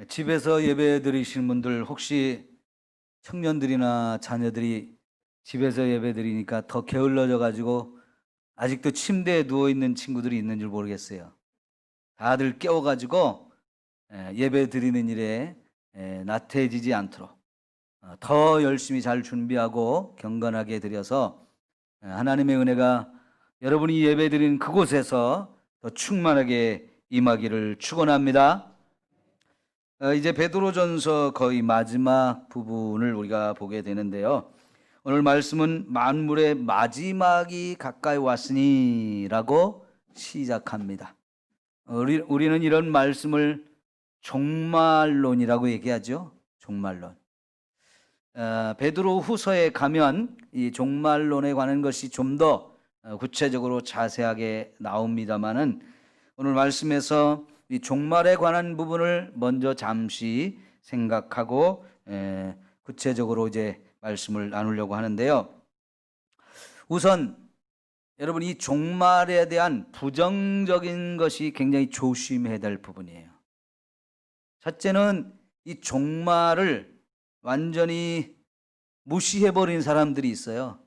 집에서 예배 드리시는 분들 혹시 청년들이나 자녀들이 집에서 예배 드리니까 더 게을러져 가지고 아직도 침대에 누워 있는 친구들이 있는 줄 모르겠어요. 다들 깨워 가지고 예배 드리는 일에 나태해지지 않도록 더 열심히 잘 준비하고 경건하게 드려서 하나님의 은혜가 여러분이 예배 드리는 그곳에서 더 충만하게 임하기를 축원합니다. 이제 베드로전서 거의 마지막 부분을 우리가 보게 되는데요. 오늘 말씀은 만물의 마지막이 가까이 왔으니라고 시작합니다. 우리는 이런 말씀을 종말론이라고 얘기하죠. 종말론. 베드로 후서에 가면 이 종말론에 관한 것이 좀 더 구체적으로 자세하게 나옵니다만은 오늘 말씀에서 이 종말에 관한 부분을 먼저 잠시 생각하고 구체적으로 이제 말씀을 나누려고 하는데요. 우선 여러분 이 종말에 대한 부정적인 것이 굉장히 조심해야 될 부분이에요. 첫째는 이 종말을 완전히 무시해버린 사람들이 있어요.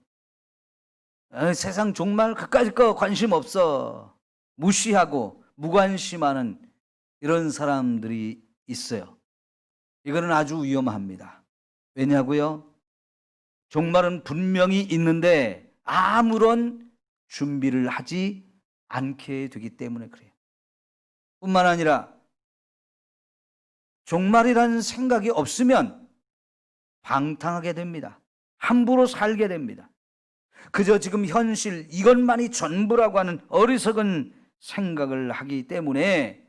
세상 종말 그까짓 거 관심 없어. 무시하고 무관심하는 이런 사람들이 있어요. 이거는 아주 위험합니다. 왜냐고요? 종말은 분명히 있는데 아무런 준비를 하지 않게 되기 때문에 그래요. 뿐만 아니라 종말이라는 생각이 없으면 방탕하게 됩니다. 함부로 살게 됩니다. 그저 지금 현실 이것만이 전부라고 하는 어리석은 생각을 하기 때문에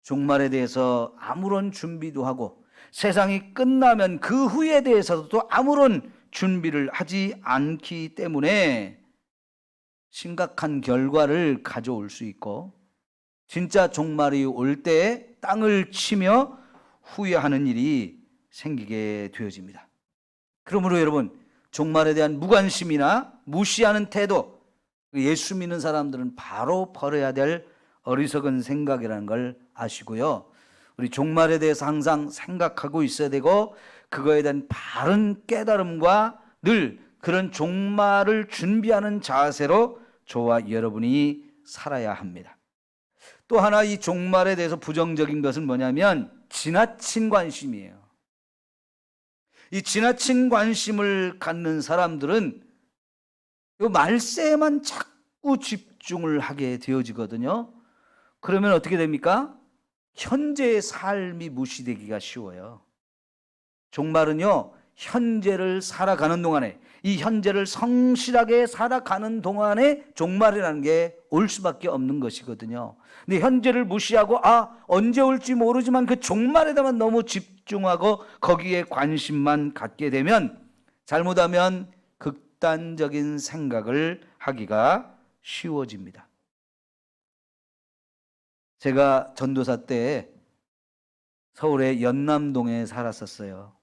종말에 대해서 아무런 준비도 하고 세상이 끝나면 그 후에 대해서도 아무런 준비를 하지 않기 때문에 심각한 결과를 가져올 수 있고 진짜 종말이 올 때 땅을 치며 후회하는 일이 생기게 되어집니다. 그러므로 여러분 종말에 대한 무관심이나 무시하는 태도, 예수 믿는 사람들은 바로 버려야 될 어리석은 생각이라는 걸 아시고요. 우리 종말에 대해서 항상 생각하고 있어야 되고 그거에 대한 바른 깨달음과 늘 그런 종말을 준비하는 자세로 저와 여러분이 살아야 합니다. 또 하나 이 종말에 대해서 부정적인 것은 뭐냐면 지나친 관심이에요. 이 지나친 관심을 갖는 사람들은 이 말세에만 자꾸 집중을 하게 되어지거든요. 그러면 어떻게 됩니까? 현재의 삶이 무시되기가 쉬워요. 종말은요, 현재를 살아가는 동안에, 이 현재를 성실하게 살아가는 동안에 종말이라는 게 올 수밖에 없는 것이거든요. 근데 현재를 무시하고, 언제 올지 모르지만 그 종말에다만 너무 집중하고 거기에 관심만 갖게 되면 잘못하면 극단적인 생각을 하기가 쉬워집니다. 제가 전도사 때 서울의 연남동에 살았었어요.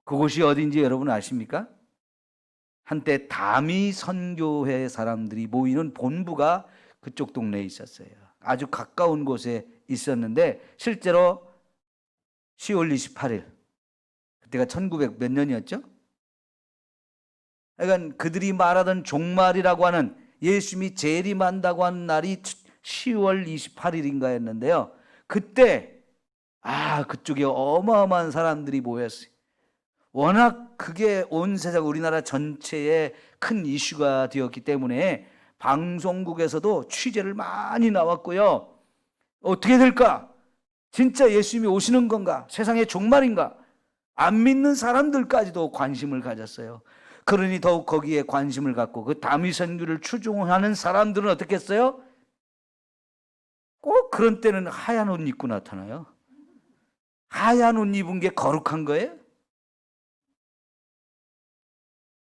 그곳이 어딘지 여러분 아십니까? 한때 다미 선교회 사람들이 모이는 본부가 그쪽 동네에 있었어요. 아주 가까운 곳에 있었는데 실제로 10월 28일 그때가 1900 몇 년이었죠? 그러니까 그들이 말하던 종말이라고 하는 예수님이 재림한다고 하는 날이 10월 28일인가였는데요. 그때 그쪽에 어마어마한 사람들이 모였어요. 워낙 그게 온 세상 우리나라 전체에 큰 이슈가 되었기 때문에 방송국에서도 취재를 많이 나왔고요. 어떻게 될까? 진짜 예수님이 오시는 건가? 세상의 종말인가? 안 믿는 사람들까지도 관심을 가졌어요. 그러니 더욱 거기에 관심을 갖고 그 다미선교를 추종하는 사람들은 어떻게 했어요? 꼭 그런 때는 하얀 옷 입고 나타나요. 하얀 옷 입은 게 거룩한 거예요?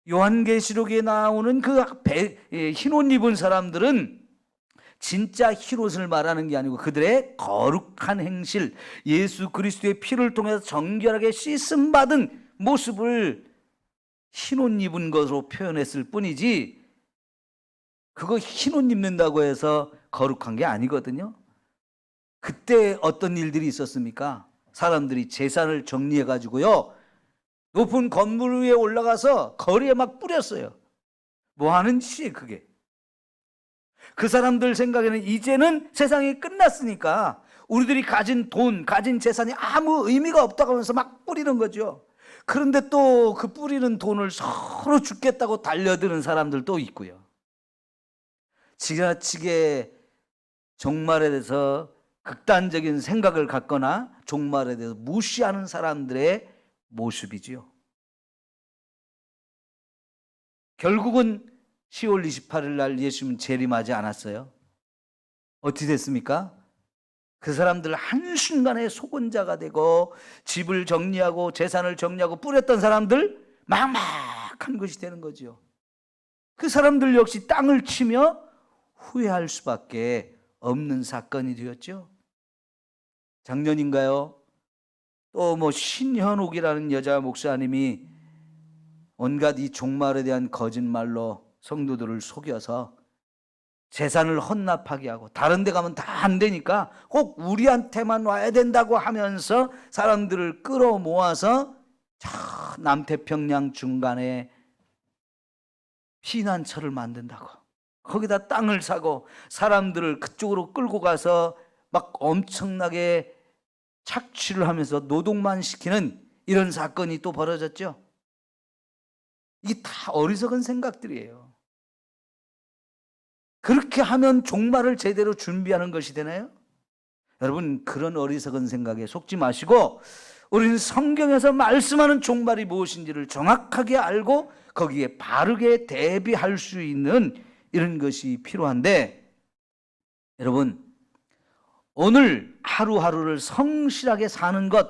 요한계시록에 나오는 그 흰 옷 입은 사람들은 진짜 흰옷을 말하는 게 아니고 그들의 거룩한 행실, 예수 그리스도의 피를 통해서 정결하게 씻음받은 모습을 흰옷 입은 것으로 표현했을 뿐이지 그거 흰옷 입는다고 해서 거룩한 게 아니거든요. 그때 어떤 일들이 있었습니까? 사람들이 재산을 정리해 가지고요, 높은 건물 위에 올라가서 거리에 막 뿌렸어요. 뭐 하는 짓이에요, 그게? 그 사람들 생각에는 이제는 세상이 끝났으니까 우리들이 가진 돈, 가진 재산이 아무 의미가 없다고 하면서 막 뿌리는 거죠. 그런데 또 그 뿌리는 돈을 서로 죽겠다고 달려드는 사람들도 있고요. 지나치게 종말에 대해서 극단적인 생각을 갖거나 종말에 대해서 무시하는 사람들의 모습이지요. 결국은 10월 28일 날 예수님은 재림하지 않았어요. 어떻게 됐습니까? 그 사람들 한순간에 속은자가 되고 집을 정리하고 재산을 정리하고 뿌렸던 사람들 막막한 것이 되는 거죠. 그 사람들 역시 땅을 치며 후회할 수밖에 없는 사건이 되었죠. 작년인가요? 또 뭐 신현옥이라는 여자 목사님이 온갖 이 종말에 대한 거짓말로 성도들을 속여서 재산을 헌납하게 하고 다른 데 가면 다 안 되니까 꼭 우리한테만 와야 된다고 하면서 사람들을 끌어모아서 저 남태평양 중간에 피난처를 만든다고, 거기다 땅을 사고 사람들을 그쪽으로 끌고 가서 막 엄청나게 착취를 하면서 노동만 시키는 이런 사건이 또 벌어졌죠. 이게 다 어리석은 생각들이에요. 그렇게 하면 종말을 제대로 준비하는 것이 되나요? 여러분, 그런 어리석은 생각에 속지 마시고 우리는 성경에서 말씀하는 종말이 무엇인지를 정확하게 알고 거기에 바르게 대비할 수 있는 이런 것이 필요한데, 여러분, 오늘 하루하루를 성실하게 사는 것,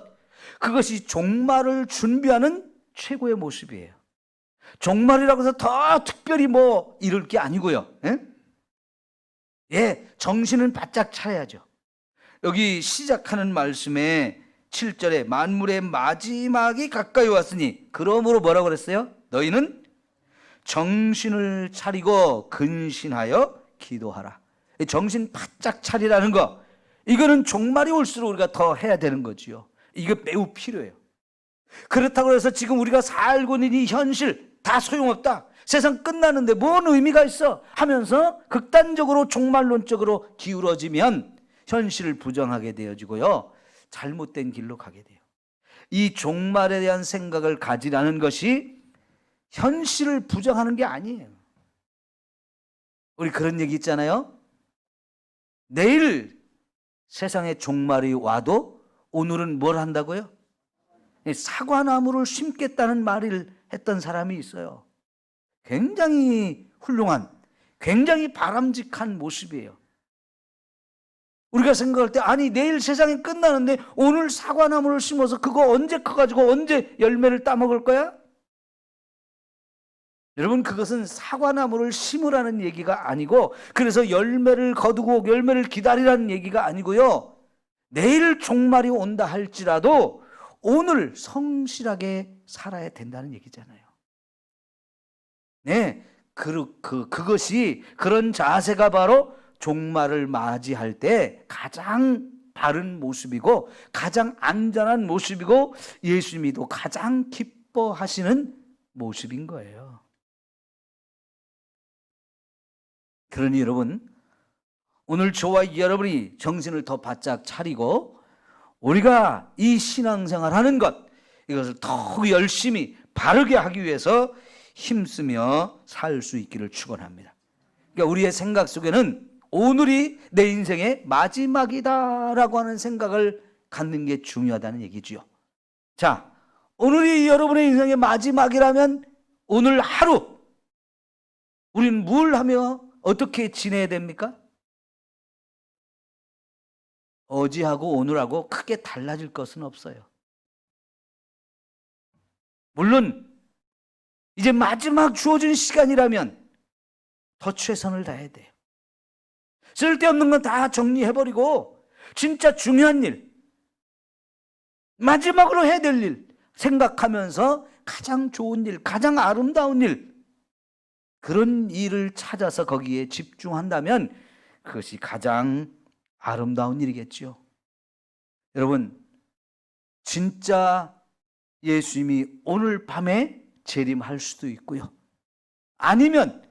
그것이 종말을 준비하는 최고의 모습이에요. 종말이라고 해서 더 특별히 뭐 이럴 게 아니고요. 정신은 바짝 차려야죠. 여기 시작하는 말씀에 7절에 만물의 마지막이 가까이 왔으니, 그러므로 뭐라고 그랬어요? 너희는 정신을 차리고 근신하여 기도하라. 정신 바짝 차리라는 거, 이거는 종말이 올수록 우리가 더 해야 되는 거지요. 이거 매우 필요해요. 그렇다고 해서 지금 우리가 살고 있는 이 현실 다 소용없다, 세상 끝나는데 뭔 의미가 있어 하면서 극단적으로 종말론적으로 기울어지면 현실을 부정하게 되어지고요, 잘못된 길로 가게 돼요. 이 종말에 대한 생각을 가지라는 것이 현실을 부정하는 게 아니에요. 우리 그런 얘기 있잖아요. 내일 세상에 종말이 와도 오늘은 뭘 한다고요? 사과나무를 심겠다는 말을 했던 사람이 있어요. 굉장히 훌륭한, 굉장히 바람직한 모습이에요. 우리가 생각할 때, 아니 내일 세상이 끝나는데 오늘 사과나무를 심어서 그거 언제 커가지고 언제 열매를 따먹을 거야? 여러분, 그것은 사과나무를 심으라는 얘기가 아니고, 그래서 열매를 거두고 열매를 기다리라는 얘기가 아니고요, 내일 종말이 온다 할지라도 오늘 성실하게 살아야 된다는 얘기잖아요. 네, 그것이, 그런 자세가 바로 종말을 맞이할 때 가장 바른 모습이고 가장 안전한 모습이고 예수님이도 가장 기뻐하시는 모습인 거예요. 그러니 여러분, 오늘 저와 여러분이 정신을 더 바짝 차리고 우리가 이 신앙생활 하는 것, 이것을 더욱 열심히 바르게 하기 위해서 힘쓰며 살 수 있기를 축원합니다. 그러니까 우리의 생각 속에는 오늘이 내 인생의 마지막이다라고 하는 생각을 갖는 게 중요하다는 얘기지요. 자, 오늘이 여러분의 인생의 마지막이라면 오늘 하루 우리는 뭘 하며 어떻게 지내야 됩니까? 어제하고 오늘하고 크게 달라질 것은 없어요. 물론 이제 마지막 주어진 시간이라면 더 최선을 다해야 돼요. 쓸데없는 건 다 정리해버리고 진짜 중요한 일, 마지막으로 해야 될 일 생각하면서 가장 좋은 일, 가장 아름다운 일, 그런 일을 찾아서 거기에 집중한다면 그것이 가장 아름다운 일이겠죠. 여러분, 진짜 예수님이 오늘 밤에 재림할 수도 있고요. 아니면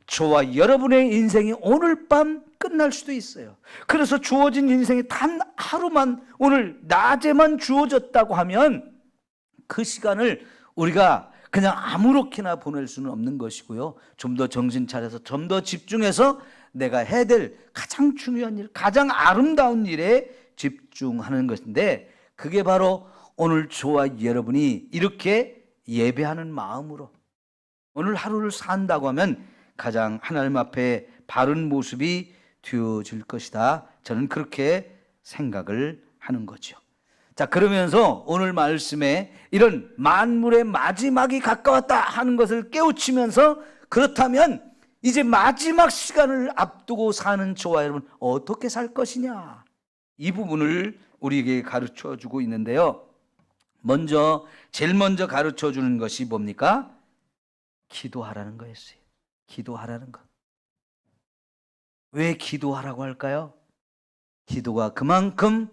저와 여러분의 인생이 오늘 밤 끝날 수도 있어요. 그래서 주어진 인생이 단 하루만, 오늘 낮에만 주어졌다고 하면 그 시간을 우리가 그냥 아무렇게나 보낼 수는 없는 것이고요. 좀 더 정신 차려서 좀 더 집중해서 내가 해야 될 가장 중요한 일, 가장 아름다운 일에 집중하는 것인데, 그게 바로 오늘 저와 여러분이 이렇게 예배하는 마음으로 오늘 하루를 산다고 하면 가장 하나님 앞에 바른 모습이 되어질 것이다. 저는 그렇게 생각을 하는 거죠. 자, 그러면서 오늘 말씀에 이런 만물의 마지막이 가까웠다 하는 것을 깨우치면서, 그렇다면 이제 마지막 시간을 앞두고 사는 저와 여러분 어떻게 살 것이냐, 이 부분을 우리에게 가르쳐 주고 있는데요. 제일 먼저 가르쳐 주는 것이 뭡니까? 기도하라는 거였어요. 기도하라는 것. 왜 기도하라고 할까요? 기도가 그만큼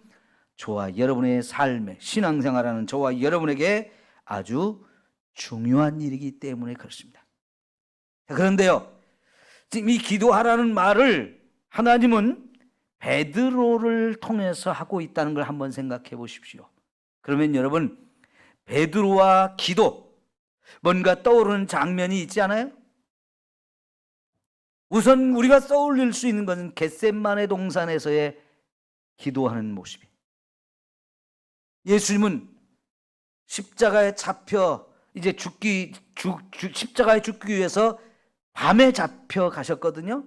저와 여러분의 삶에, 신앙생활하는 저와 여러분에게 아주 중요한 일이기 때문에 그렇습니다. 그런데요, 지금 이 기도하라는 말을 하나님은 베드로를 통해서 하고 있다는 걸 한번 생각해 보십시오. 그러면 여러분, 베드로와 기도, 뭔가 떠오르는 장면이 있지 않아요? 우선 우리가 떠올릴 수 있는 것은 겟셋마네 동산에서의 기도하는 모습이. 예수님은 십자가에 잡혀 이제 십자가에 죽기 위해서 밤에 잡혀 가셨거든요.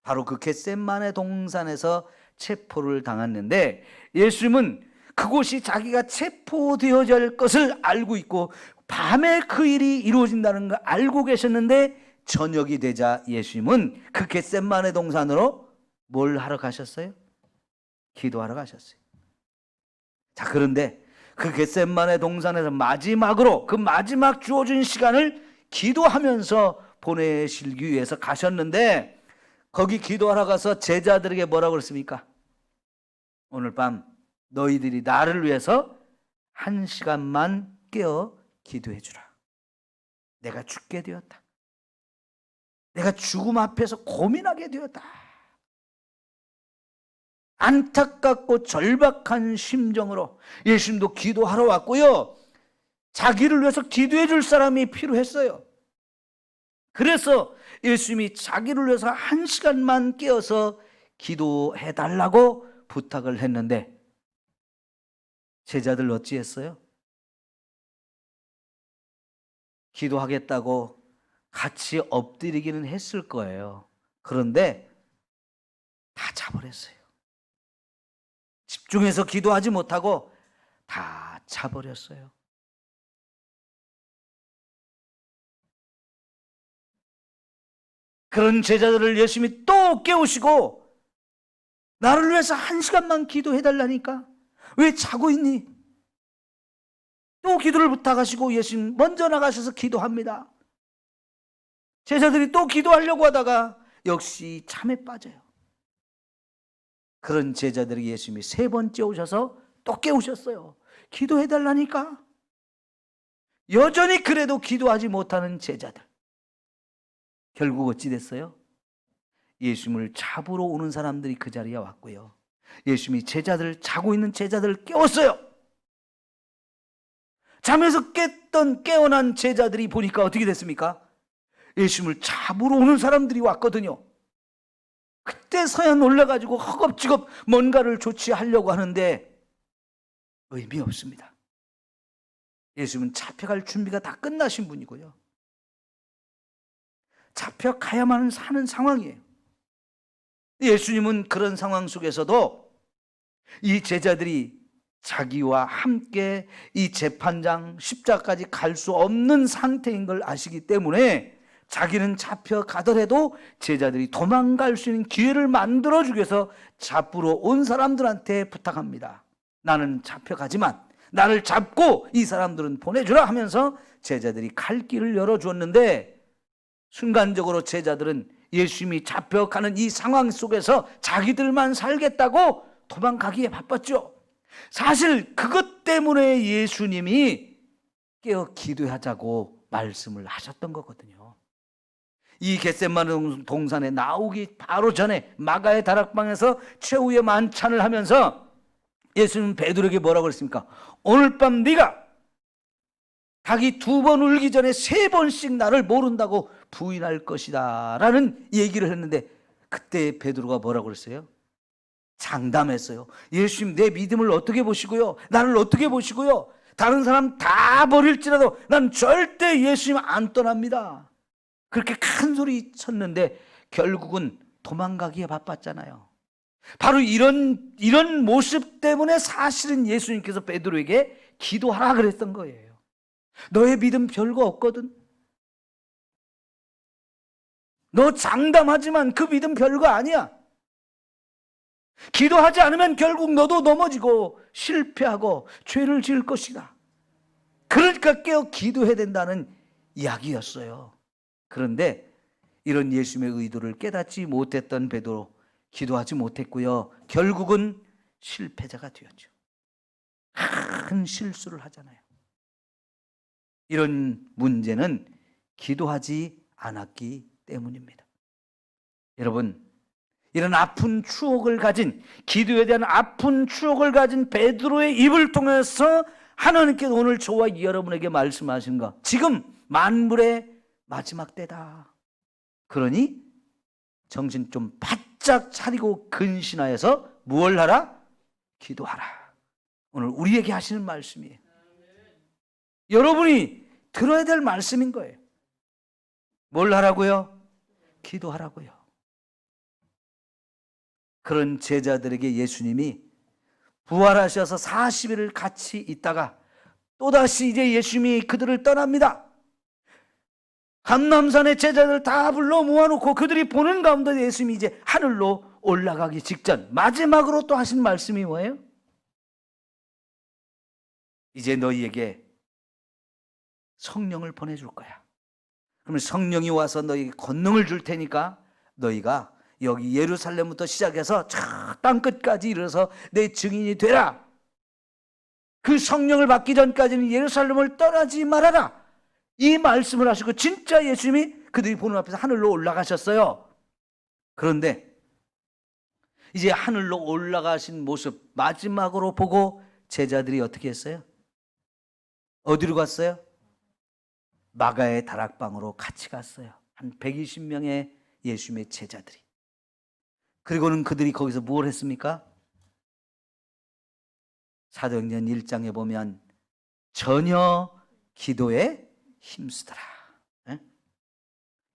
바로 그 겟셋마네 동산에서 체포를 당했는데, 예수님은 그곳이 자기가 체포되어야 할 것을 알고 있고 밤에 그 일이 이루어진다는 걸 알고 계셨는데, 저녁이 되자 예수님은 그 겟셋마네 동산으로 뭘 하러 가셨어요? 기도하러 가셨어요. 자, 그런데 그 겟셋마네 동산에서 마지막으로 그 마지막 주어진 시간을 기도하면서 보내시기 위해서 가셨는데, 거기 기도하러 가서 제자들에게 뭐라고 그랬습니까? 오늘 밤 너희들이 나를 위해서 1시간만 깨어 기도해 주라. 내가 죽게 되었다. 내가 죽음 앞에서 고민하게 되었다. 안타깝고 절박한 심정으로 예수님도 기도하러 왔고요. 자기를 위해서 기도해 줄 사람이 필요했어요. 그래서 예수님이 자기를 위해서 1시간만 깨어서 기도해 달라고 부탁을 했는데, 제자들 어찌했어요? 기도하겠다고 같이 엎드리기는 했을 거예요. 그런데 다 자버렸어요. 집중해서 기도하지 못하고 다 자버렸어요. 그런 제자들을 예수님이 또 깨우시고, 나를 위해서 1시간만 기도해달라니까 왜 자고 있니? 또 기도를 부탁하시고 예수님 먼저 나가셔서 기도합니다. 제자들이 또 기도하려고 하다가 역시 잠에 빠져요. 그런 제자들이 예수님이 3번째 오셔서 또 깨우셨어요. 기도해달라니까. 여전히 그래도 기도하지 못하는 제자들. 결국 어찌 됐어요? 예수님을 잡으러 오는 사람들이 그 자리에 왔고요. 예수님이 자고 있는 제자들을 깨웠어요. 잠에서 깨어난 제자들이 보니까 어떻게 됐습니까? 예수님을 잡으러 오는 사람들이 왔거든요. 그때서야 놀라가지고 허겁지겁 뭔가를 조치하려고 하는데 의미 없습니다. 예수님은 잡혀갈 준비가 다 끝나신 분이고요. 잡혀가야만 하는 상황이에요. 예수님은 그런 상황 속에서도 이 제자들이 자기와 함께 이 재판장 십자가까지 갈 수 없는 상태인 걸 아시기 때문에 자기는 잡혀가더라도 제자들이 도망갈 수 있는 기회를 만들어주기 위해서 잡으러 온 사람들한테 부탁합니다. 나는 잡혀가지만 나를 잡고 이 사람들은 보내주라 하면서 제자들이 갈 길을 열어주었는데, 순간적으로 제자들은 예수님이 잡혀가는 이 상황 속에서 자기들만 살겠다고 도망가기에 바빴죠. 사실 그것 때문에 예수님이 깨어 기도하자고 말씀을 하셨던 거거든요. 이 겟세마네 동산에 나오기 바로 전에 마가의 다락방에서 최후의 만찬을 하면서 예수님은 베드로에게 뭐라고 그랬습니까? 오늘 밤 네가 닭이 2번 울기 전에 3번씩 나를 모른다고 부인할 것이다 라는 얘기를 했는데, 그때 베드로가 뭐라고 그랬어요? 장담했어요. 예수님, 내 믿음을 어떻게 보시고요? 나를 어떻게 보시고요? 다른 사람 다 버릴지라도 난 절대 예수님 안 떠납니다. 그렇게 큰 소리 쳤는데 결국은 도망가기에 바빴잖아요. 바로 이런 모습 때문에 사실은 예수님께서 베드로에게 기도하라 그랬던 거예요. 너의 믿음 별거 없거든. 너 장담하지만 그 믿음 별거 아니야. 기도하지 않으면 결국 너도 넘어지고 실패하고 죄를 지을 것이다. 그러니까 깨어 기도해야 된다는 이야기였어요. 그런데 이런 예수님의 의도를 깨닫지 못했던 베드로, 기도하지 못했고요. 결국은 실패자가 되었죠. 큰 실수를 하잖아요. 이런 문제는 기도하지 않았기 때문입니다. 여러분, 이런 아픈 추억을 가진, 기도에 대한 아픈 추억을 가진 베드로의 입을 통해서 하나님께서 오늘 저와 여러분에게 말씀하신 것, 지금 만물의 마지막 때다. 그러니 정신 좀 바짝 차리고 근신하여서 무엇을 하라? 기도하라. 오늘 우리에게 하시는 말씀이에요. 여러분이 들어야 될 말씀인 거예요. 뭘 하라고요? 기도하라고요. 그런 제자들에게 예수님이 부활하셔서 40일을 같이 있다가 또다시 이제 예수님이 그들을 떠납니다. 감람산의 제자들 다 불러 모아놓고 그들이 보는 가운데 예수님이 이제 하늘로 올라가기 직전 마지막으로 또 하신 말씀이 뭐예요? 이제 너희에게 성령을 보내줄 거야. 그러면 성령이 와서 너희에게 권능을 줄 테니까 너희가 여기 예루살렘부터 시작해서 저 땅끝까지 이르러서 내 증인이 되라. 그 성령을 받기 전까지는 예루살렘을 떠나지 말아라. 이 말씀을 하시고 진짜 예수님이 그들이 보는 앞에서 하늘로 올라가셨어요. 그런데 이제 하늘로 올라가신 모습 마지막으로 보고 제자들이 어떻게 했어요? 어디로 갔어요? 마가의 다락방으로 같이 갔어요. 한 120명의 예수님의 제자들이. 그리고는 그들이 거기서 뭘 했습니까? 사도행전 1장에 보면 전혀 기도에 힘쓰더라.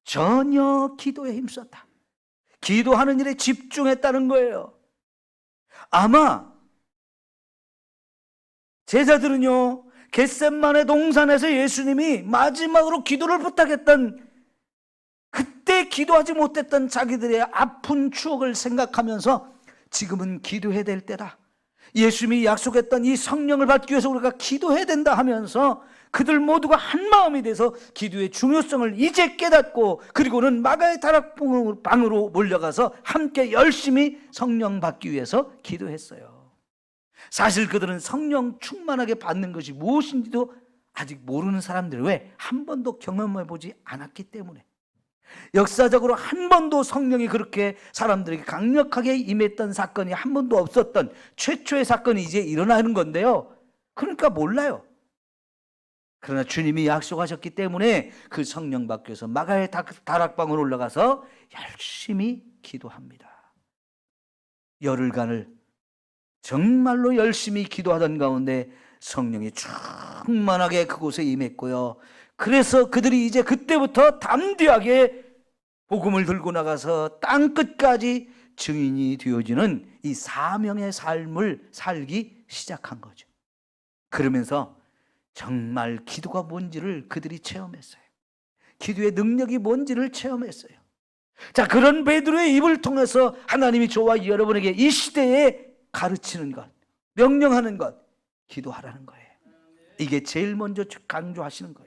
전혀 기도에 힘썼다. 기도하는 일에 집중했다는 거예요. 아마 제자들은요, 겟세마네 동산에서 예수님이 마지막으로 기도를 부탁했던 그때 기도하지 못했던 자기들의 아픈 추억을 생각하면서 지금은 기도해야 될 때다. 예수님이 약속했던 이 성령을 받기 위해서 우리가 기도해야 된다 하면서 그들 모두가 한 마음이 돼서 기도의 중요성을 이제 깨닫고 그리고는 마가의 다락방으로 몰려가서 함께 열심히 성령 받기 위해서 기도했어요. 사실 그들은 성령 충만하게 받는 것이 무엇인지도 아직 모르는 사람들, 왜? 한 번도 경험해보지 않았기 때문에. 역사적으로 한 번도 성령이 그렇게 사람들에게 강력하게 임했던 사건이 한 번도 없었던 최초의 사건이 이제 일어나는 건데요. 그러니까 몰라요. 그러나 주님이 약속하셨기 때문에 그 성령 받기 위해서 마가의 다락방으로 올라가서 열심히 기도합니다. 열흘간을 정말로 열심히 기도하던 가운데 성령이 충만하게 그곳에 임했고요. 그래서 그들이 이제 그때부터 담대하게 복음을 들고 나가서 땅끝까지 증인이 되어지는 이 사명의 삶을 살기 시작한 거죠. 그러면서 정말 기도가 뭔지를 그들이 체험했어요. 기도의 능력이 뭔지를 체험했어요. 자, 그런 베드로의 입을 통해서 하나님이 저와 여러분에게 이 시대에 가르치는 것, 명령하는 것, 기도하라는 거예요. 이게 제일 먼저 강조하시는 거예요.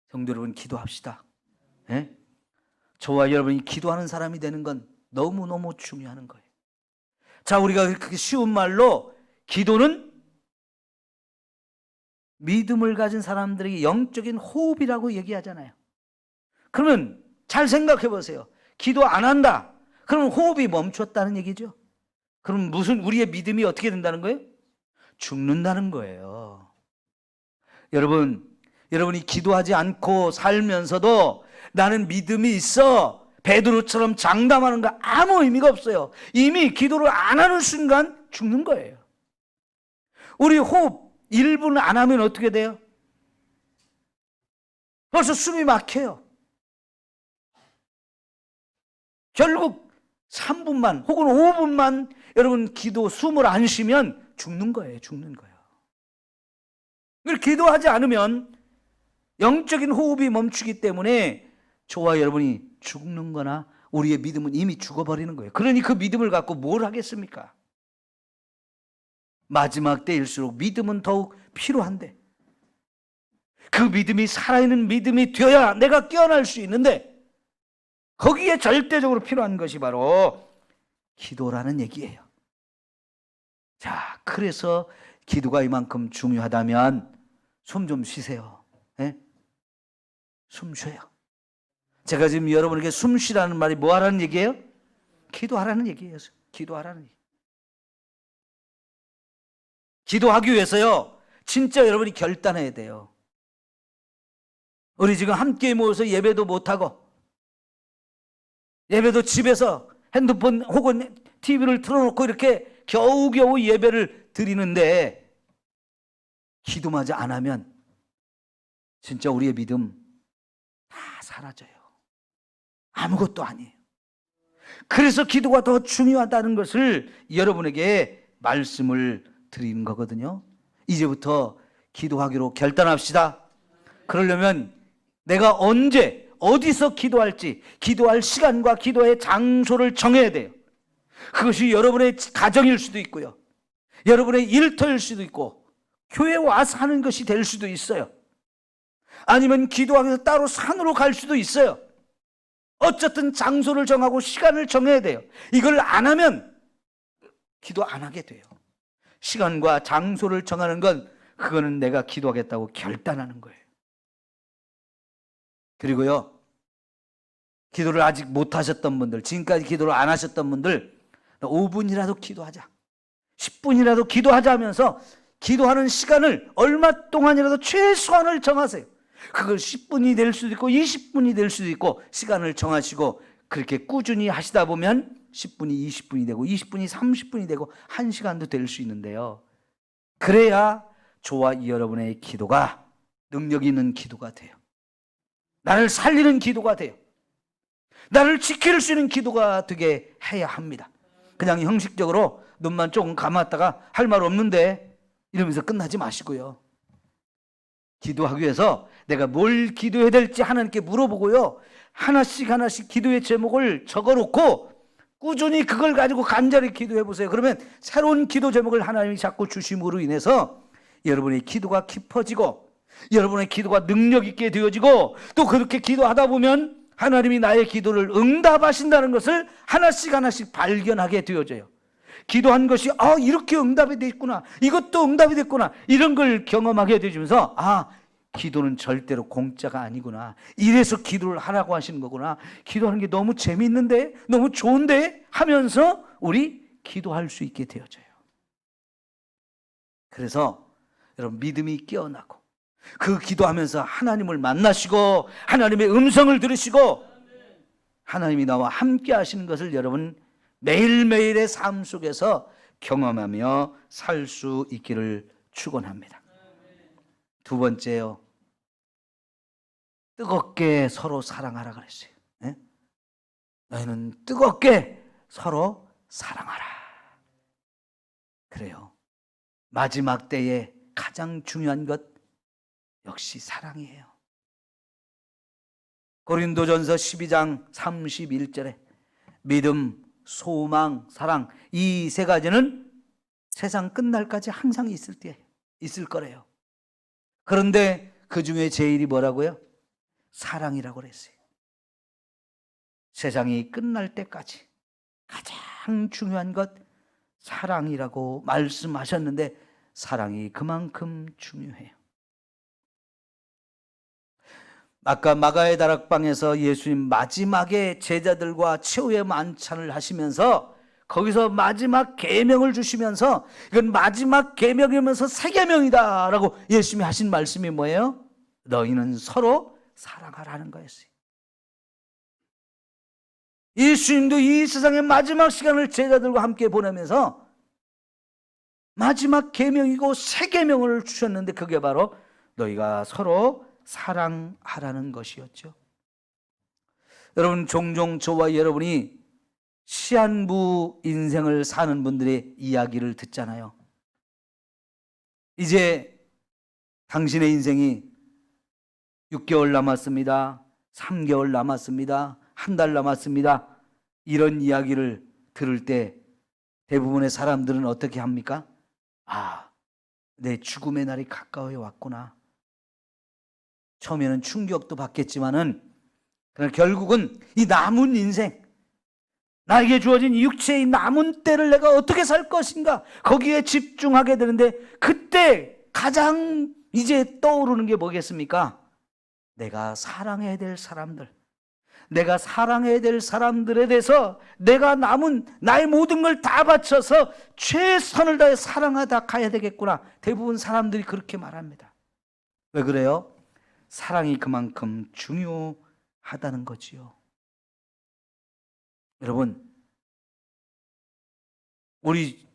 성도 여러분, 기도합시다. 예? 저와 여러분이 기도하는 사람이 되는 건 너무너무 중요한 거예요. 자, 우리가 그렇게 쉬운 말로 기도는 믿음을 가진 사람들에게 영적인 호흡이라고 얘기하잖아요. 그러면 잘 생각해 보세요. 기도 안 한다. 그러면 호흡이 멈췄다는 얘기죠. 그럼 무슨 우리의 믿음이 어떻게 된다는 거예요? 죽는다는 거예요. 여러분이 기도하지 않고 살면서도 나는 믿음이 있어, 베드로처럼 장담하는 거 아무 의미가 없어요. 이미 기도를 안 하는 순간 죽는 거예요. 우리 호흡 1분 안 하면 어떻게 돼요? 벌써 숨이 막혀요. 결국 3분만 혹은 5분만 여러분 기도 숨을 안 쉬면 죽는 거예요. 죽는 거예요. 기도하지 않으면 영적인 호흡이 멈추기 때문에 저와 여러분이 죽는 거나 우리의 믿음은 이미 죽어버리는 거예요. 그러니 그 믿음을 갖고 뭘 하겠습니까? 마지막 때일수록 믿음은 더욱 필요한데, 그 믿음이 살아있는 믿음이 되어야 내가 깨어날 수 있는데, 거기에 절대적으로 필요한 것이 바로 기도라는 얘기예요. 자, 그래서 기도가 이만큼 중요하다면 숨 좀 쉬세요. 네? 숨 쉬어요. 제가 지금 여러분에게 숨 쉬라는 말이 뭐 하라는 얘기예요? 기도하라는 얘기예요. 기도하라는 얘기. 기도하기 위해서요, 진짜 여러분이 결단해야 돼요. 우리 지금 함께 모여서 예배도 못하고, 예배도 집에서 핸드폰 혹은 TV를 틀어놓고 이렇게 겨우겨우 예배를 드리는데, 기도마저 안 하면 진짜 우리의 믿음 다 사라져요. 아무것도 아니에요. 그래서 기도가 더 중요하다는 것을 여러분에게 말씀을 드리는 거거든요. 이제부터 기도하기로 결단합시다. 그러려면 내가 언제 어디서 기도할지, 기도할 시간과 기도의 장소를 정해야 돼요. 그것이 여러분의 가정일 수도 있고요, 여러분의 일터일 수도 있고, 교회에 와서 하는 것이 될 수도 있어요. 아니면 기도하기 위해서 따로 산으로 갈 수도 있어요. 어쨌든 장소를 정하고 시간을 정해야 돼요. 이걸 안 하면 기도 안 하게 돼요. 시간과 장소를 정하는 건, 그거는 내가 기도하겠다고 결단하는 거예요. 그리고요, 기도를 아직 못 하셨던 분들, 지금까지 기도를 안 하셨던 분들, 5분이라도 기도하자, 10분이라도 기도하자 하면서 기도하는 시간을 얼마 동안이라도 최소한을 정하세요. 그걸 10분이 될 수도 있고 20분이 될 수도 있고, 시간을 정하시고 그렇게 꾸준히 하시다 보면 10분이 20분이 되고 20분이 30분이 되고 1시간도 될 수 있는데요, 그래야 저와 여러분의 기도가 능력 있는 기도가 돼요. 나를 살리는 기도가 돼요. 나를 지킬 수 있는 기도가 되게 해야 합니다. 그냥 형식적으로 눈만 조금 감았다가 할 말 없는데 이러면서 끝나지 마시고요, 기도하기 위해서 내가 뭘 기도해야 될지 하나님께 물어보고요, 하나씩 기도의 제목을 적어놓고 꾸준히 그걸 가지고 간절히 기도해 보세요. 그러면 새로운 기도 제목을 하나님이 자꾸 주심으로 인해서 여러분의 기도가 깊어지고 여러분의 기도가 능력 있게 되어지고, 또 그렇게 기도하다 보면 하나님이 나의 기도를 응답하신다는 것을 하나씩 발견하게 되어져요. 기도한 것이 이렇게 응답이 됐구나, 이것도 응답이 됐구나, 이런 걸 경험하게 되면서 기도는 절대로 공짜가 아니구나, 이래서 기도를 하라고 하시는 거구나, 기도하는 게 너무 재미있는데, 너무 좋은데 하면서 우리 기도할 수 있게 되어져요. 그래서 여러분, 믿음이 깨어나고 그 기도하면서 하나님을 만나시고 하나님의 음성을 들으시고 하나님이 나와 함께 하시는 것을 여러분 매일매일의 삶 속에서 경험하며 살 수 있기를 축원합니다. 두 번째요, 뜨겁게 서로 사랑하라 그랬어요. 네? 너희는 뜨겁게 서로 사랑하라. 그래요. 마지막 때에 가장 중요한 것 역시 사랑이에요. 고린도전서 12장 31절에 믿음, 소망, 사랑, 이 세 가지는 세상 끝날까지 항상 있을 거래요. 그런데 그 중에 제일이 뭐라고요? 사랑이라고 그랬어요. 세상이 끝날 때까지 가장 중요한 것 사랑이라고 말씀하셨는데 사랑이 그만큼 중요해요. 아까 마가의 다락방에서 예수님 마지막에 제자들과 최후의 만찬을 하시면서 거기서 마지막 계명을 주시면서 이건 마지막 계명이면서 새 계명이다라고 예수님이 하신 말씀이 뭐예요? 너희는 서로 사랑하라는 거였어요. 예수님도 이 세상의 마지막 시간을 제자들과 함께 보내면서 마지막 계명이고 새 계명을 주셨는데 그게 바로 너희가 서로 사랑하라는 것이었죠. 여러분, 종종 저와 여러분이 시한부 인생을 사는 분들의 이야기를 듣잖아요. 이제 당신의 인생이 6개월 남았습니다. 3개월 남았습니다. 한 달 남았습니다. 이런 이야기를 들을 때 대부분의 사람들은 어떻게 합니까? 아, 내 죽음의 날이 가까워 왔구나. 처음에는 충격도 받겠지만은 그러나 결국은 이 남은 인생, 나에게 주어진 이 육체의 남은 때를 내가 어떻게 살 것인가 거기에 집중하게 되는데 그때 가장 이제 떠오르는 게 뭐겠습니까? 내가 사랑해야 될 사람들, 내가 사랑해야 될 사람들에 대해서 내가 남은 나의 모든 걸 다 바쳐서 최선을 다해 사랑하다 가야 되겠구나. 대부분 사람들이 그렇게 말합니다. 왜 그래요? 사랑이 그만큼 중요하다는 거지요. 여러분, 우리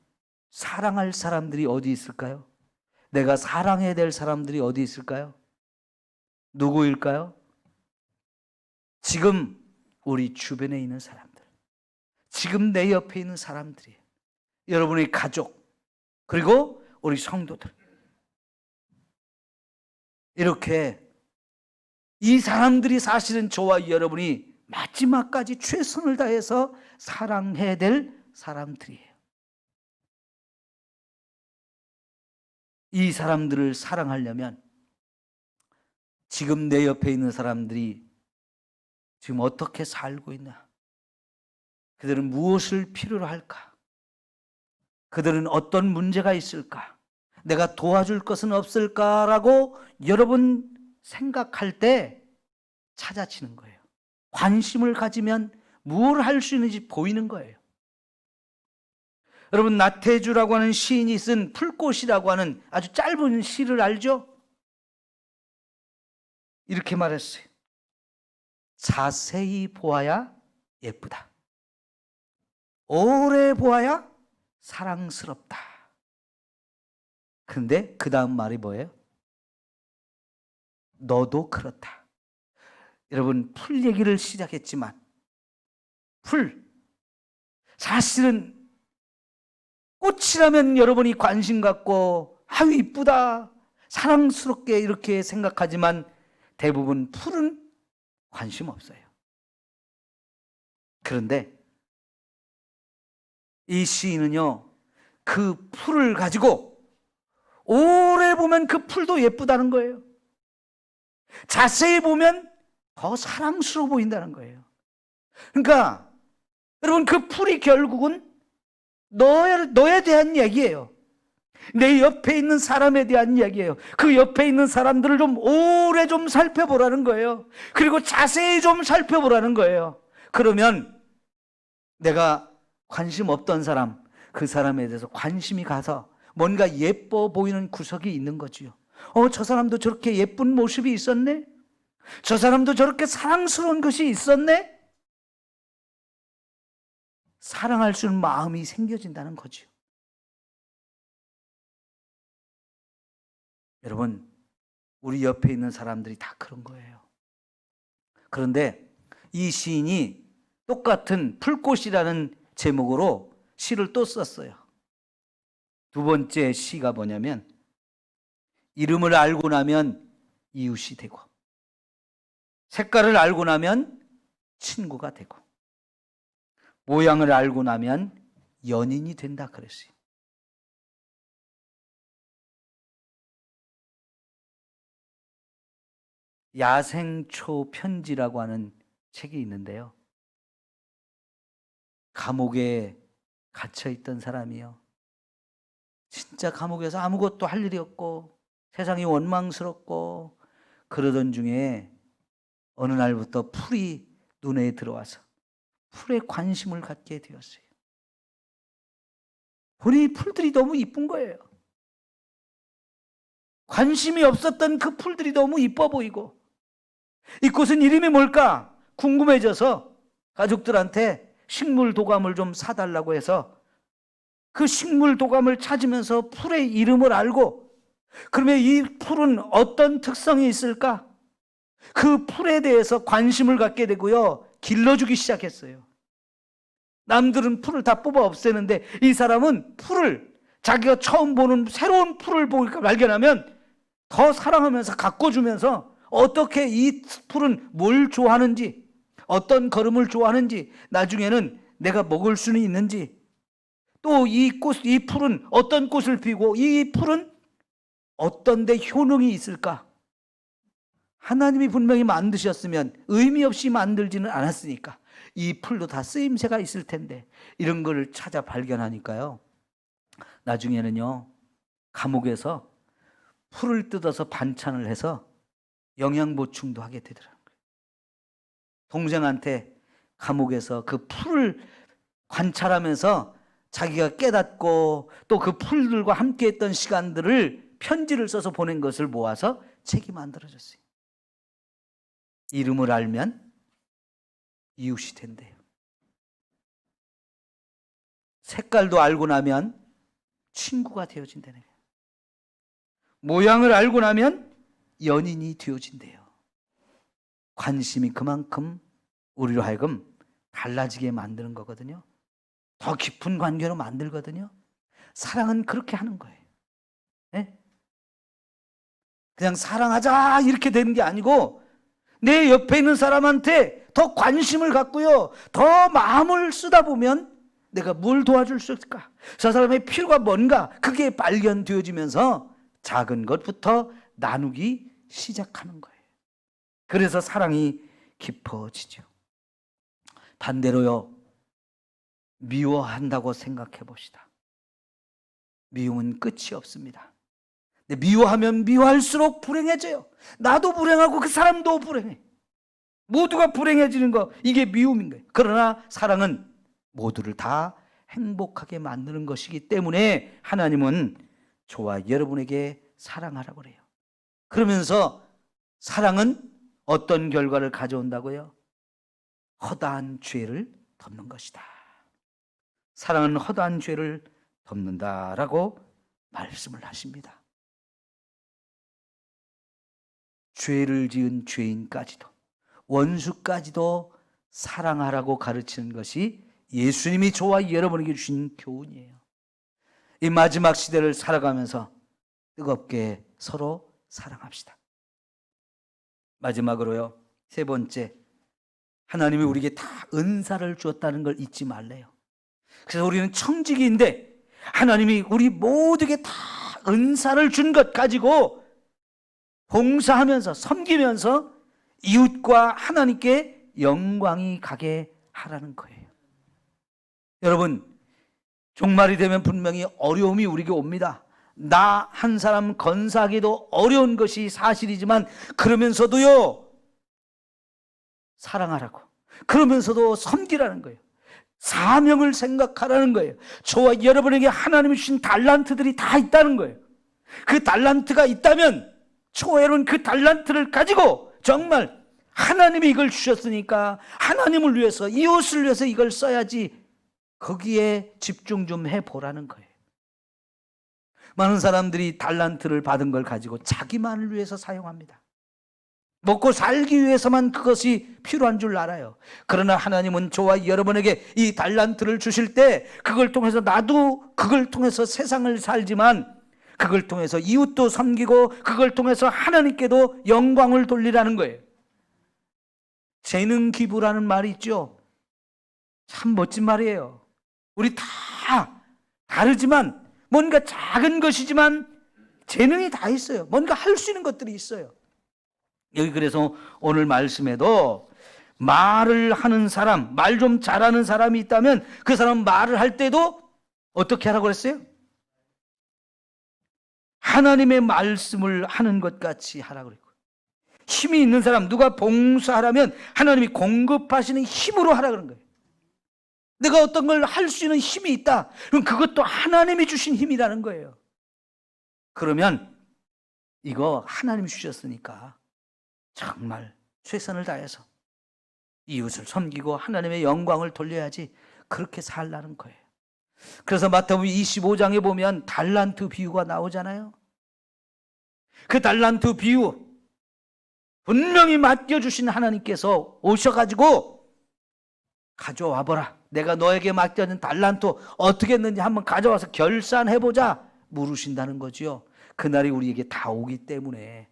사랑할 사람들이 어디 있을까요? 내가 사랑해야 될 사람들이 어디 있을까요? 누구일까요? 지금 우리 주변에 있는 사람들, 지금 내 옆에 있는 사람들이에요. 여러분의 가족, 그리고 우리 성도들. 이렇게 이 사람들이 사실은 저와 여러분이 마지막까지 최선을 다해서 사랑해야 될 사람들이에요. 이 사람들을 사랑하려면 지금 내 옆에 있는 사람들이 지금 어떻게 살고 있나? 그들은 무엇을 필요로 할까? 그들은 어떤 문제가 있을까? 내가 도와줄 것은 없을까라고 여러분 생각할 때 찾아지는 거예요. 관심을 가지면 뭘 할 수 있는지 보이는 거예요. 여러분, 나태주라고 하는 시인이 쓴 풀꽃이라고 하는 아주 짧은 시를 알죠? 이렇게 말했어요. 자세히 보아야 예쁘다. 오래 보아야 사랑스럽다. 근데 그 다음 말이 뭐예요? 너도 그렇다. 여러분, 풀 얘기를 시작했지만 풀, 사실은 꽃이라면 여러분이 관심 갖고 아유 이쁘다, 사랑스럽게 이렇게 생각하지만 대부분 풀은 관심 없어요. 그런데 이 시인은요, 그 풀을 가지고 오래 보면 그 풀도 예쁘다는 거예요. 자세히 보면 더 사랑스러워 보인다는 거예요. 그러니까 여러분, 그 풀이 결국은 너에 대한 얘기예요. 내 옆에 있는 사람에 대한 이야기예요. 그 옆에 있는 사람들을 좀 오래 좀 살펴보라는 거예요. 그리고 자세히 좀 살펴보라는 거예요. 그러면 내가 관심 없던 사람, 그 사람에 대해서 관심이 가서 뭔가 예뻐 보이는 구석이 있는 거지요. 저 사람도 저렇게 예쁜 모습이 있었네? 저 사람도 저렇게 사랑스러운 것이 있었네? 사랑할 수 있는 마음이 생겨진다는 거죠. 여러분, 우리 옆에 있는 사람들이 다 그런 거예요. 그런데 이 시인이 똑같은 풀꽃이라는 제목으로 시를 또 썼어요. 두 번째 시가 뭐냐면, 이름을 알고 나면 이웃이 되고, 색깔을 알고 나면 친구가 되고, 모양을 알고 나면 연인이 된다 그랬어요. 야생초 편지라고 하는 책이 있는데요. 감옥에 갇혀 있던 사람이요. 진짜 감옥에서 아무것도 할 일이 없고 세상이 원망스럽고 그러던 중에 어느 날부터 풀이 눈에 들어와서 풀에 관심을 갖게 되었어요. 보니 풀들이 너무 이쁜 거예요. 관심이 없었던 그 풀들이 너무 이뻐 보이고, 이 꽃은 이름이 뭘까 궁금해져서 가족들한테 식물 도감을 좀 사달라고 해서 그 식물 도감을 찾으면서 풀의 이름을 알고, 그러면 이 풀은 어떤 특성이 있을까? 그 풀에 대해서 관심을 갖게 되고요, 길러주기 시작했어요. 남들은 풀을 다 뽑아 없애는데 이 사람은 풀을, 자기가 처음 보는 새로운 풀을 발견하면 더 사랑하면서 가꿔주면서 어떻게 이 풀은 뭘 좋아하는지, 어떤 걸음을 좋아하는지, 나중에는 내가 먹을 수는 있는지, 또 이 풀은 어떤 꽃을 피고 이 풀은 어떤 데 효능이 있을까? 하나님이 분명히 만드셨으면 의미 없이 만들지는 않았으니까 이 풀도 다 쓰임새가 있을 텐데, 이런 거를 찾아 발견하니까요, 나중에는요 감옥에서 풀을 뜯어서 반찬을 해서 영양 보충도 하게 되더라고요. 동생한테 감옥에서 그 풀을 관찰하면서 자기가 깨닫고 또 그 풀들과 함께 했던 시간들을 편지를 써서 보낸 것을 모아서 책이 만들어졌어요. 이름을 알면 이웃이 된대요. 색깔도 알고 나면 친구가 되어진다는 거예요. 모양을 알고 나면 연인이 되어진대요. 관심이 그만큼 우리로 하여금 달라지게 만드는 거거든요. 더 깊은 관계로 만들거든요. 사랑은 그렇게 하는 거예요. 네? 그냥 사랑하자 이렇게 되는 게 아니고, 내 옆에 있는 사람한테 더 관심을 갖고요, 더 마음을 쓰다 보면 내가 뭘 도와줄 수 있을까? 저 사람의 필요가 뭔가, 그게 발견되어지면서 작은 것부터 나누기 시작하는 거예요. 그래서 사랑이 깊어지죠. 반대로요, 미워한다고 생각해 봅시다. 미움은 끝이 없습니다. 근데 미워하면 미워할수록 불행해져요. 나도 불행하고 그 사람도 불행해. 모두가 불행해지는 거, 이게 미움인 거예요. 그러나 사랑은 모두를 다 행복하게 만드는 것이기 때문에 하나님은 저와 여러분에게 사랑하라고 그래요. 그러면서 사랑은 어떤 결과를 가져온다고요? 허다한 죄를 덮는 것이다. 사랑은 허다한 죄를 덮는다라고 말씀을 하십니다. 죄를 지은 죄인까지도, 원수까지도 사랑하라고 가르치는 것이 예수님이 저와 여러분에게 주신 교훈이에요. 이 마지막 시대를 살아가면서 뜨겁게 서로 사랑합시다. 마지막으로요, 세 번째, 하나님이 우리에게 다 은사를 주었다는 걸 잊지 말래요. 그래서 우리는 청지기인데 하나님이 우리 모두에게 다 은사를 준 것 가지고 봉사하면서 섬기면서 이웃과 하나님께 영광이 가게 하라는 거예요. 여러분, 종말이 되면 분명히 어려움이 우리에게 옵니다. 나 한 사람 건사하기도 어려운 것이 사실이지만, 그러면서도요 사랑하라고, 그러면서도 섬기라는 거예요. 사명을 생각하라는 거예요. 저와 여러분에게 하나님이 주신 달란트들이 다 있다는 거예요. 그 달란트가 있다면 저와 여러분 그 달란트를 가지고 정말 하나님이 이걸 주셨으니까 하나님을 위해서, 이웃을 위해서 이걸 써야지, 거기에 집중 좀 해보라는 거예요. 많은 사람들이 달란트를 받은 걸 가지고 자기만을 위해서 사용합니다. 먹고 살기 위해서만 그것이 필요한 줄 알아요. 그러나 하나님은 저와 여러분에게 이 달란트를 주실 때 그걸 통해서 나도 그걸 통해서 세상을 살지만, 그걸 통해서 이웃도 섬기고 그걸 통해서 하나님께도 영광을 돌리라는 거예요. 재능 기부라는 말이 있죠. 참 멋진 말이에요. 우리 다 다르지만, 뭔가 작은 것이지만 재능이 다 있어요. 뭔가 할 수 있는 것들이 있어요. 여기 그래서 오늘 말씀에도 말을 하는 사람, 말 좀 잘하는 사람이 있다면 그 사람 말을 할 때도 어떻게 하라고 그랬어요? 하나님의 말씀을 하는 것 같이 하라 그랬고, 힘이 있는 사람, 누가 봉사하라면 하나님이 공급하시는 힘으로 하라 그런 거예요. 내가 어떤 걸 할 수 있는 힘이 있다, 그럼 그것도 하나님이 주신 힘이라는 거예요. 그러면 이거 하나님이 주셨으니까 정말 최선을 다해서 이웃을 섬기고 하나님의 영광을 돌려야지, 그렇게 살라는 거예요. 그래서 마태복음 25장에 보면 달란트 비유가 나오잖아요. 그 달란트 비유, 분명히 맡겨주신 하나님께서 오셔가지고 가져와 보라, 내가 너에게 맡겨진 달란트 어떻게 했는지 한번 가져와서 결산해보자 물으신다는 거지요. 그날이 우리에게 다 오기 때문에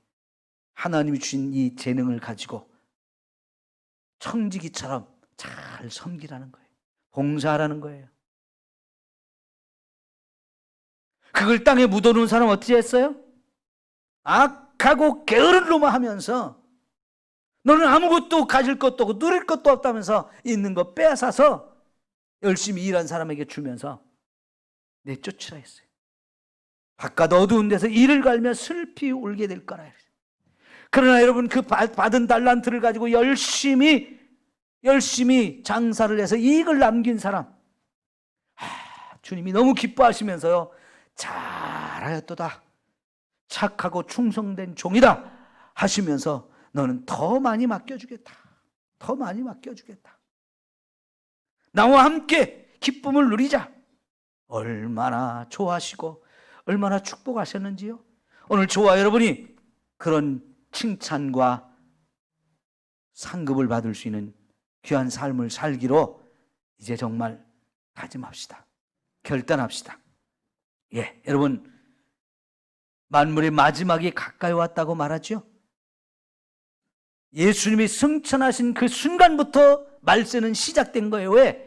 하나님이 주신 이 재능을 가지고 청지기처럼 잘 섬기라는 거예요. 봉사하라는 거예요. 그걸 땅에 묻어놓은 사람 어떻게 했어요? 악하고 게으른 놈아 하면서, 너는 아무것도 가질 것도 없고 누릴 것도 없다면서 있는 거 빼앗아서 열심히 일한 사람에게 주면서 내쫓으라 했어요. 바깥 어두운 데서 이를 갈며 슬피 울게 될 거라. 그러나 여러분, 그 받은 달란트를 가지고 열심히 장사를 해서 이익을 남긴 사람, 주님이 너무 기뻐하시면서요, 잘하였도다, 착하고 충성된 종이다 하시면서 너는 더 많이 맡겨주겠다, 더 많이 맡겨주겠다, 나와 함께 기쁨을 누리자. 얼마나 좋아하시고 얼마나 축복하셨는지요. 오늘 저와 여러분이 그런 칭찬과 상급을 받을 수 있는 귀한 삶을 살기로 이제 정말 다짐합시다. 결단합시다. 예, 여러분, 만물의 마지막이 가까이 왔다고 말하죠. 예수님이 승천하신 그 순간부터 말세는 시작된 거예요. 왜?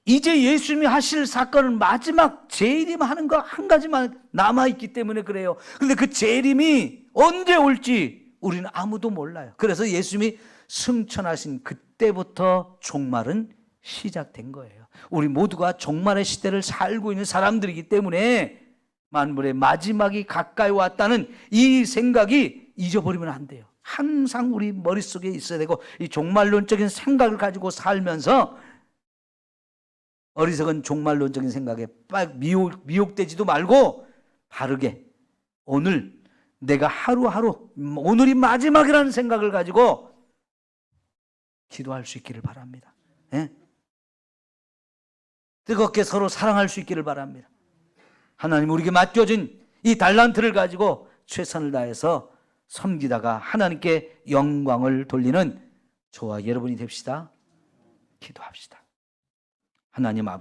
이제 예수님이 하실 사건은 마지막 재림 하는 거 한 가지만 남아있기 때문에 그래요. 그런데 그 재림이 언제 올지 우리는 아무도 몰라요. 그래서 예수님이 승천하신 그때부터 종말은 시작된 거예요. 우리 모두가 종말의 시대를 살고 있는 사람들이기 때문에 만물의 마지막이 가까이 왔다는 이 생각이 잊어버리면 안 돼요. 항상 우리 머릿속에 있어야 되고, 이 종말론적인 생각을 가지고 살면서 어리석은 종말론적인 생각에 미혹되지도 말고 바르게 오늘 내가 하루하루 오늘이 마지막이라는 생각을 가지고 기도할 수 있기를 바랍니다. 예? 뜨겁게 서로 사랑할 수 있기를 바랍니다. 하나님 우리에게 맡겨진 이 달란트를 가지고 최선을 다해서 섬기다가 하나님께 영광을 돌리는 저와 여러분이 됩시다. 기도합시다. 하나님 아버지,